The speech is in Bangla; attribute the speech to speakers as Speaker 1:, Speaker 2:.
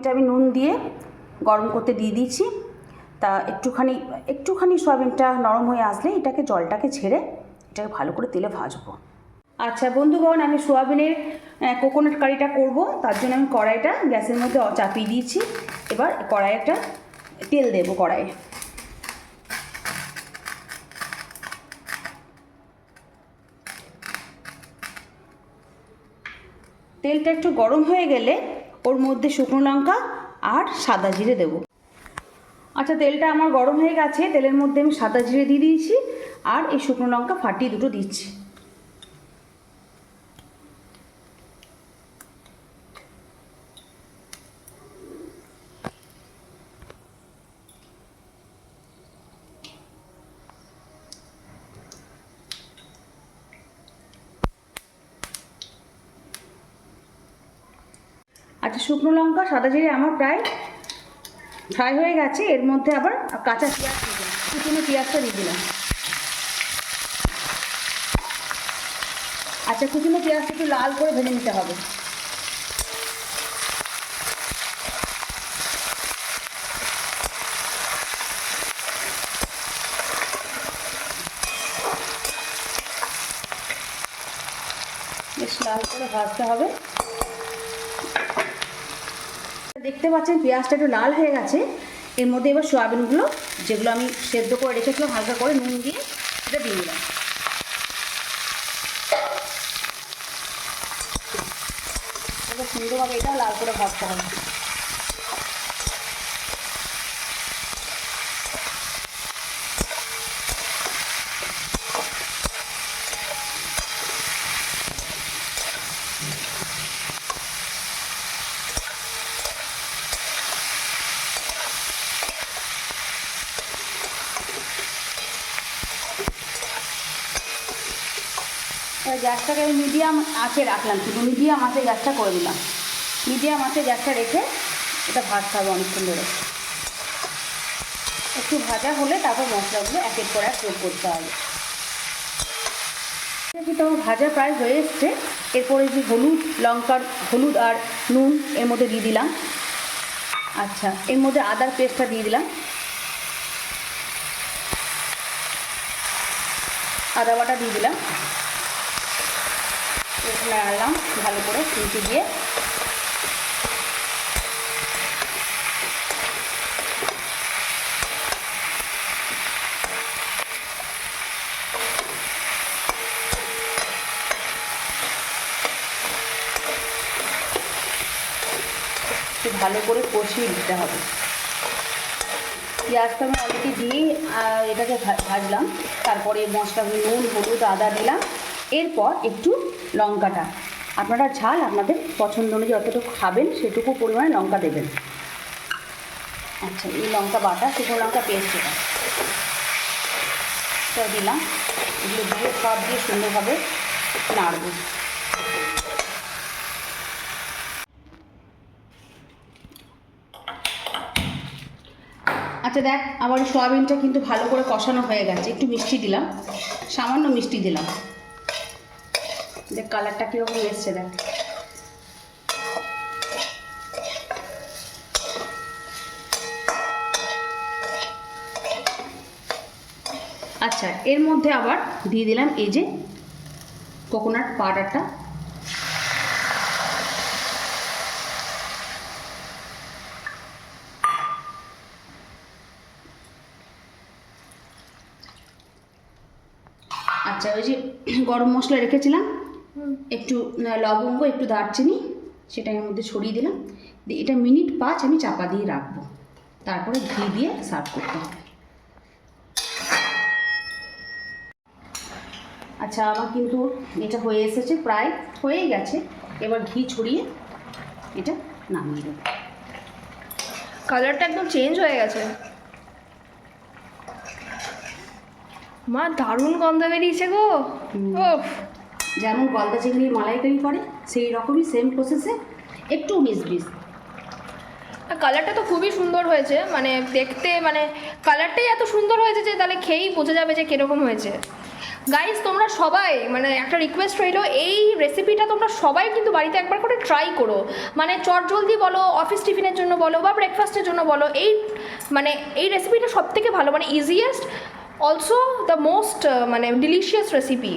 Speaker 1: সোয়াবিনটা আমি নুন দিয়ে গরম করতে দিয়ে দিয়েছি। তা একটুখানি সোয়াবিনটা নরম হয়ে আসলে এটাকে জলটাকে ছেড়ে এটাকে ভালো করে তেলে ভাজবো। আচ্ছা বন্ধুগণ, আমি সোয়াবিনের কোকোনাট কারিটা করব, তার জন্য আমি কড়াইটা গ্যাসের মধ্যে চাপিয়ে দিয়েছি। এবার কড়াইটা তেল দেবো কড়াইয়ে। তেলটা একটু গরম হয়ে গেলে ওর মধ্যে শুকনো লঙ্কা আর সাদা জিরে দেবো। আচ্ছা, তেলটা আমার গরম হয়ে গেছে, তেলের মধ্যে আমি সাদা জিরে দিয়ে দিয়েছি আর এই শুকনো লঙ্কা ফাটিয়ে দুটো দিচ্ছি। আচ্ছা, শুকনো লঙ্কা সাদা জিরে আমার প্রায় ফ্রাই হয়ে গেছে। এর মধ্যে আবার কাঁচা পেঁয়াজ দিয়ে দিলাম, কুচনো পেঁয়াজটা দিয়ে দিলাম। আচ্ছা, কুচনো পেঁয়াজটা একটু লাল করে ভেজে নিতে হবে। বেশ লাল করে ভাজতে হবে। দেখতে পাচ্ছেন পেঁয়াজটা একটু লাল হয়ে গেছে। এর মধ্যে এবার সোয়াবিনগুলো, যেগুলো আমি সেদ্ধ করে রেখেছিলাম হালকা করে নুন দিয়ে, এটা দিয়ে দিলাম। এবার সুন্দরভাবে এটা লাল করে ভাজতে হবে। গ্যাসটাকে আমি মিডিয়াম আঁচে রাখলাম, শুধু মিডিয়াম আঁচে গ্যাসটা করে দিলাম। মিডিয়াম আঁচে গ্যাসটা রেখে এটা ভাজতে হবে অনেকক্ষণ ধরে। একটু ভাজা হলে তারপর মশলাগুলো এক এক করে যোগ করতে হবে। কিন্তু আমার ভাজা প্রায় হয়ে এসছে। এরপরে যে হলুদ আর নুন এর মধ্যে দিয়ে দিলাম। আচ্ছা, এর মধ্যে আদার পেস্টটা দিয়ে দিলাম, আদা বাটা দিয়ে দিলাম। নাড়লাম ভালো করে খুঁটি দিয়ে। ভালো করে কষিয়ে দিতে হবে। পেঁয়াজটা আমি অলরেডি দিয়ে এটাকে ভাজলাম। তারপরে মশলাগুলো নুন হলুদ আদা দিলাম। এরপর একটু লঙ্কাটা, আপনারা ঝাল আপনাদের পছন্দ অনুযায়ী যতটুকু খাবেন সেটুকু পরিমাণে লঙ্কা দেবেন। আচ্ছা, এই লঙ্কা বাটা শুকনো লঙ্কা পেস্ট এটা দিলাম। এগুলো দিয়ে সব দিয়ে সুন্দরভাবে নাড়ব। আচ্ছা দেখ, আবার সোয়াবিনটা কিন্তু ভালো করে কষানো হয়ে গেছে। একটু মিষ্টি দিলাম, সামান্য মিষ্টি দিলাম। দেখ কালারটা কীরকম এসছে, দেখ। আচ্ছা, এর মধ্যে আবার দিয়ে দিলাম এই যে কোকোনাট পাউডারটা। আচ্ছা, ওই যে গরম মশলা রেখেছিলাম, একটু লবঙ্গ একটু দারচিনি, সেটা এর মধ্যে ছড়িয়ে দিলাম। দিয়ে এটা মিনিট 5 আমি চাপা দিয়ে রাখবো। তারপরে ঘি দিয়ে সার্ভ করতে হবে। আচ্ছা, আমার কিন্তু এটা হয়ে এসেছে, প্রায় হয়েই গেছে। এবার ঘি ছড়িয়ে এটা নামিয়ে দেবো।
Speaker 2: কালারটা একদম চেঞ্জ হয়ে গেছে। মা, দারুণ গন্ধ বেরিয়েছে গো।
Speaker 1: যেমন গলদা চিংড়ির মালাইকারি করে সেই রকমই সেম প্রসেসে, একটু 19-20।
Speaker 2: কালারটা তো খুবই সুন্দর হয়েছে, মানে দেখতে, মানে কালারটাই এত সুন্দর হয়েছে যে তাহলে খেয়েই বোঝা যাবে যে কীরকম হয়েছে। গাইস তোমরা সবাই মানে একটা রিকোয়েস্ট রইলো, এই রেসিপিটা তোমরা সবাই কিন্তু বাড়িতে একবার করে ট্রাই করো। মানে চটজলদি বলো, অফিস টিফিনের জন্য বলো বা ব্রেকফাস্টের জন্য বলো, এই রেসিপিটা সব থেকে ভালো, মানে ইজিয়েস্ট, অলসো দ্য মোস্ট মানে ডিলিশিয়াস রেসিপি।